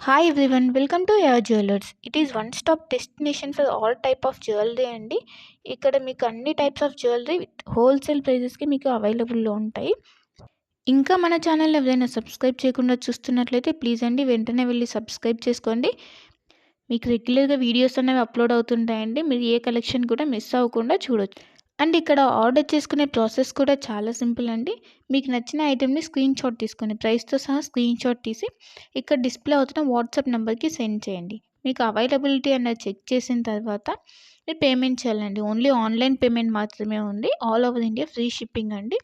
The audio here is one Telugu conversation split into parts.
Hi everyone, welcome to your jewellers. It is one stop destination for all type of jewellery అండి. ఇక్కడ మీకు అన్ని types of jewellery with wholesale ప్రైజెస్కి మీకు అవైలబుల్లో ఉంటాయి. ఇంకా మన ఛానల్ ఎవరైనా సబ్స్క్రైబ్ చేయకుండా చూస్తున్నట్లయితే ప్లీజ్ అండి వెంటనే వెళ్ళి సబ్స్క్రైబ్ చేసుకోండి. మీకు రెగ్యులర్గా వీడియోస్ అనేవి అప్లోడ్ అవుతుంటాయండి. మీరు ఏ కలెక్షన్ కూడా మిస్ అవ్వకుండా చూడొచ్చు. అండ్ ఇక్కడ ఆర్డర్ చేసుకునే ప్రాసెస్ కూడా చాలా సింపుల్ అండి. మీకు నచ్చిన ఐటెంని స్క్రీన్ షాట్ తీసుకొని ప్రైస్తో సహా స్క్రీన్ షాట్ తీసి ఇక్కడ డిస్ప్లే అవుతున్న వాట్సాప్ నెంబర్కి సెండ్ చేయండి. మీకు అవైలబిలిటీ అన్నది చెక్ చేసిన తర్వాత మీరు పేమెంట్ చేయాలండి. ఓన్లీ ఆన్లైన్ పేమెంట్ మాత్రమే ఉంది. All over India free shipping అండి.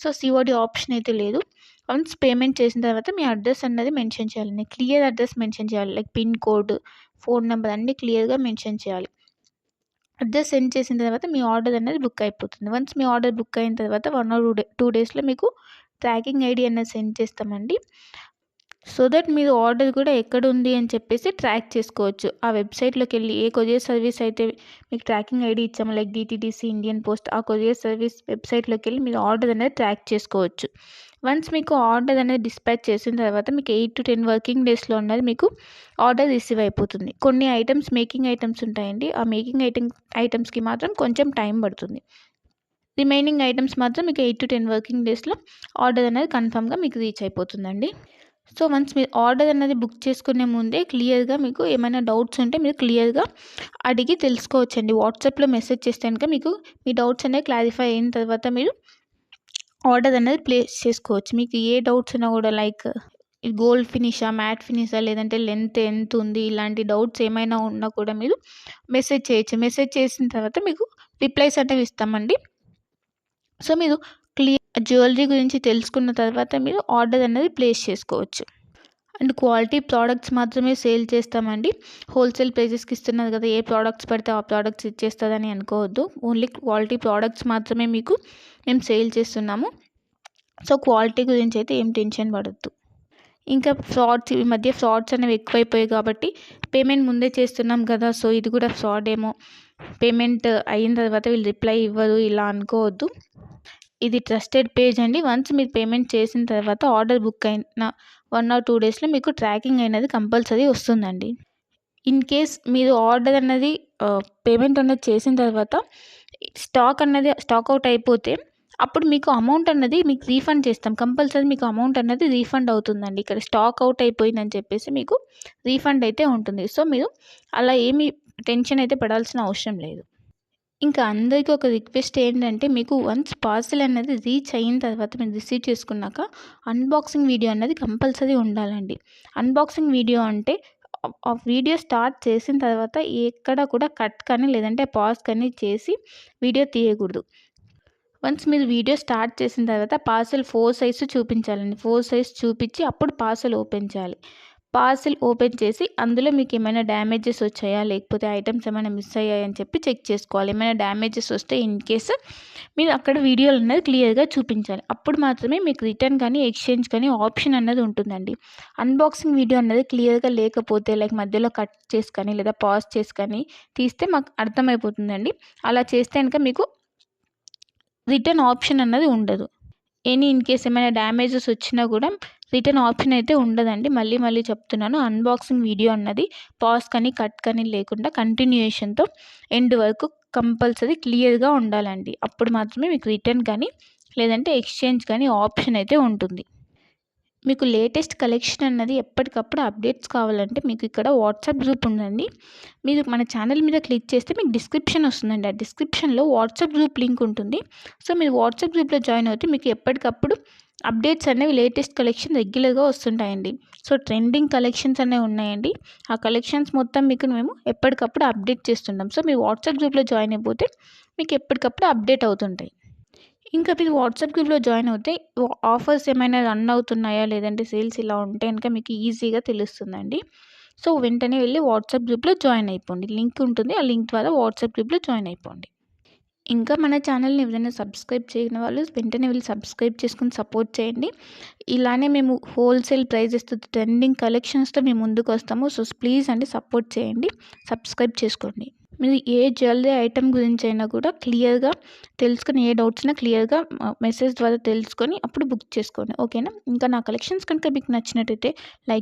సో సిఓడి ఆప్షన్ అయితే లేదు. వన్స్ పేమెంట్ చేసిన తర్వాత మీ అడ్రస్ అన్నది మెన్షన్ చేయాలండి. క్లియర్ అడ్రస్ మెన్షన్ చేయాలి. Like pin code, phone number అన్నీ క్లియర్గా మెన్షన్ చేయాలి. అడ్రస్ సెండ్ చేసిన తర్వాత మీ ఆర్డర్ అనేది బుక్ అయిపోతుంది. వన్స్ మీ ఆర్డర్ బుక్ అయిన తర్వాత 1 ఆర్ 2 డేస్లో మీకు ట్రాకింగ్ ఐడి అనేది సెండ్ చేస్తామండి. సో దట్ మీరు ఆర్డర్ కూడా ఎక్కడ ఉంది అని చెప్పేసి ట్రాక్ చేసుకోవచ్చు. ఆ వెబ్సైట్లోకి వెళ్ళి ఏ కొరియర్ సర్వీస్ అయితే మీకు ట్రాకింగ్ ఐడి ఇచ్చామో లైక్ డిటీడీసీ, ఇండియన్ పోస్ట్, ఆ కొరియర్ సర్వీస్ వెబ్సైట్లోకి వెళ్ళి మీరు ఆర్డర్ అనేది ట్రాక్ చేసుకోవచ్చు. వన్స్ మీకు ఆర్డర్ అనేది డిస్పాచ్ చేసిన తర్వాత మీకు 8 to 10 వర్కింగ్ డేస్లో ఉన్నది మీకు ఆర్డర్ రిసీవ్ అయిపోతుంది. కొన్ని ఐటమ్స్ మేకింగ్ ఐటమ్స్ ఉంటాయండి. ఆ మేకింగ్ ఐటమ్స్కి మాత్రం కొంచెం టైం పడుతుంది. రిమైనింగ్ ఐటమ్స్ మాత్రం మీకు 8 to 10 వర్కింగ్ డేస్లో ఆర్డర్ అనేది కన్ఫామ్గా మీకు రీచ్ అయిపోతుందండి. సో వన్స్ మీరు ఆర్డర్ అనేది బుక్ చేసుకునే ముందే క్లియర్గా మీకు ఏమైనా డౌట్స్ ఉంటే మీరు క్లియర్గా అడిగి తెలుసుకోవచ్చండి. వాట్సాప్లో మెసేజ్ చేస్తే కనుక మీకు మీ డౌట్స్ అనేవి క్లారిఫై అయిన తర్వాత మీరు ఆర్డర్ అనేది ప్లేస్ చేసుకోవచ్చు. మీకు ఏ డౌట్స్ ఉన్నా కూడా లైక్ గోల్డ్ ఫినిషా, మ్యాట్ ఫినిషా, లేదంటే లెంత్ ఎంత ఉంది, ఇలాంటి డౌట్స్ ఏమైనా ఉన్నా కూడా మీరు మెసేజ్ చేయొచ్చు. మెసేజ్ చేసిన తర్వాత మీకు రిప్లైస్ అనేవి ఇస్తామండి. సో మీరు జ్యువెలరీ గురించి తెలుసుకున్న తర్వాత మీరు ఆర్డర్ అనేది ప్లేస్ చేసుకోవచ్చు. అండ్ క్వాలిటీ ప్రోడక్ట్స్ మాత్రమే సేల్ చేస్తామండి. హోల్సేల్ ప్రైజెస్కి ఇస్తున్నారు కదా, ఏ ప్రోడక్ట్స్ పడితే ఆ ప్రోడక్ట్స్ ఇచ్చేస్తుందని అనుకోవద్దు. ఓన్లీ క్వాలిటీ ప్రోడక్ట్స్ మాత్రమే మీకు మేము సేల్ చేస్తున్నాము. సో క్వాలిటీ గురించి అయితే ఏం టెన్షన్ పడద్దు. ఇంకా ఈ మధ్య ఫ్రాడ్స్ అనేవి ఎక్కువైపోయాయి కాబట్టి పేమెంట్ ముందే చేస్తున్నాం కదా, సో ఇది కూడా ఫ్రాడ్ ఏమో, పేమెంట్ అయిన తర్వాత వీళ్ళు రిప్లై ఇవ్వరు ఇలా అనుకోవద్దు. ఇది ట్రస్టెడ్ పేజ్ అండి. వన్స్ మీరు పేమెంట్ చేసిన తర్వాత ఆర్డర్ బుక్ అయిన 1 or 2 డేస్లో మీకు ట్రాకింగ్ అనేది కంపల్సరీ వస్తుందండి. ఇన్ కేస్ మీరు ఆర్డర్ అన్నది పేమెంట్ అన్నది చేసిన తర్వాత స్టాక్ అవుట్ అయిపోతే అప్పుడు మీకు అమౌంట్ అన్నది మీకు రీఫండ్ చేస్తాం. కంపల్సరీ మీకు అమౌంట్ అన్నది రీఫండ్ అవుతుందండి. ఇక్కడ స్టాక్ అవుట్ అయిపోయిందని చెప్పేసి మీకు రీఫండ్ అయితే ఉంటుంది. సో మీరు అలా ఏమీ టెన్షన్ అయితే పడాల్సిన అవసరం లేదు. ఇంకా అందరికీ ఒక రిక్వెస్ట్ ఏంటంటే, మీకు వన్స్ పార్సెల్ అనేది రీచ్ అయిన తర్వాత మీరు రిసీవ్ చేసుకున్నాక అన్బాక్సింగ్ వీడియో అన్నది కంపల్సరీ ఉండాలండి. అన్బాక్సింగ్ వీడియో అంటే ఆ వీడియో స్టార్ట్ చేసిన తర్వాత ఎక్కడ కూడా కట్ కానీ లేదంటే పాజ్ కానీ చేసి వీడియో తీయకూడదు. వన్స్ మీరు వీడియో స్టార్ట్ చేసిన తర్వాత పార్సెల్ 4 సైజ్ చూపించాలండి. 4 సైజ్ చూపించి అప్పుడు పార్సెల్ ఓపెన్ చేయాలి. పార్సెల్ ఓపెన్ చేసి అందులో మీకు ఏమైనా డ్యామేజెస్ వచ్చాయా, లేకపోతే ఐటమ్స్ ఏమైనా మిస్ అయ్యాయని చెప్పి చెక్ చేసుకోవాలి. ఏమైనా డ్యామేజెస్ వస్తే ఇన్ కేస్ మీరు అక్కడ వీడియోలు అనేది క్లియర్గా చూపించాలి. అప్పుడు మాత్రమే మీకు రిటర్న్ కానీ ఎక్స్చేంజ్ కానీ ఆప్షన్ అన్నది ఉంటుందండి. అన్బాక్సింగ్ వీడియో అన్నది క్లియర్గా లేకపోతే లైక్ మధ్యలో కట్ చేసి కానీ లేదా పాజ్ చేసి కానీ తీస్తే మాకు అర్థమైపోతుందండి. అలా చేస్తే కనుక మీకు రిటర్న్ ఆప్షన్ అన్నది ఉండదు. ఇన్ కేస్ ఏమైనా డ్యామేజెస్ వచ్చినా కూడా రిటర్న్ ఆప్షన్ అయితే ఉండదండి. మళ్ళీ చెప్తున్నాను, అన్బాక్సింగ్ వీడియో అన్నది పాజ్ కానీ కట్ కానీ లేకుండా కంటిన్యూయేషన్తో ఎండ్ వరకు కంపల్సరీ క్లియర్గా ఉండాలండి. అప్పుడు మాత్రమే మీకు రిటర్న్ కానీ లేదంటే ఎక్స్చేంజ్ కానీ ఆప్షన్ అయితే ఉంటుంది. మీకు లేటెస్ట్ కలెక్షన్ అన్నది ఎప్పటికప్పుడు అప్డేట్స్ కావాలంటే మీకు ఇక్కడ వాట్సాప్ గ్రూప్ ఉందండి. మీరు మన ఛానల్ మీద క్లిక్ చేస్తే మీకు డిస్క్రిప్షన్ వస్తుందండి. ఆ డిస్క్రిప్షన్లో వాట్సాప్ గ్రూప్ లింక్ ఉంటుంది. సో మీరు వాట్సాప్ గ్రూప్లో జాయిన్ అవుతే మీకు ఎప్పటికప్పుడు అప్డేట్స్ అనేవి లేటెస్ట్ కలెక్షన్ రెగ్యులర్గా వస్తుంటాయండి. సో ట్రెండింగ్ కలెక్షన్స్ అనేవి ఉన్నాయండి. ఆ కలెక్షన్స్ మొత్తం మీకు మేము ఎప్పటికప్పుడు అప్డేట్ చేస్తుంటాం. సో మీరు వాట్సాప్ గ్రూప్లో జాయిన్ అయిపోతే మీకు ఎప్పటికప్పుడు అప్డేట్ అవుతుంటాయి. ఇంకా మీరు వాట్సాప్ గ్రూప్లో జాయిన్ అవుతే ఆఫర్స్ ఏమైనా రన్ అవుతున్నాయా, లేదంటే సేల్స్ ఇలా ఉంటే కనుక మీకు ఈజీగా తెలుస్తుందండి. సో వెంటనే వెళ్ళి వాట్సాప్ గ్రూప్లో జాయిన్ అయిపోండి. లింక్ ఉంటుంది, ఆ లింక్ ద్వారా వాట్సాప్ గ్రూప్లో జాయిన్ అయిపోండి. ఇంకా మన ఛానల్ని ఎవరైనా సబ్స్క్రైబ్ చేయని వాళ్ళు వెంటనే వెళ్ళి సబ్స్క్రైబ్ చేసుకుని సపోర్ట్ చేయండి. ఇలానే మేము హోల్సేల్ ప్రైజెస్తో ట్రెండింగ్ కలెక్షన్స్తో మేము ముందుకు వస్తాము. సో ప్లీజ్ అండి సపోర్ట్ చేయండి, సబ్స్క్రైబ్ చేసుకోండి. మీరు ఏ జ్యువెలరీ ఐటెం గురించి అయినా కూడా క్లియర్గా తెలుసుకొని, ఏ డౌట్స్ అయినా క్లియర్గా మెసేజ్ ద్వారా తెలుసుకొని అప్పుడు బుక్ చేసుకోండి. ఓకేనా? ఇంకా నా కలెక్షన్స్ కనుక మీకు నచ్చినట్టయితే లైక్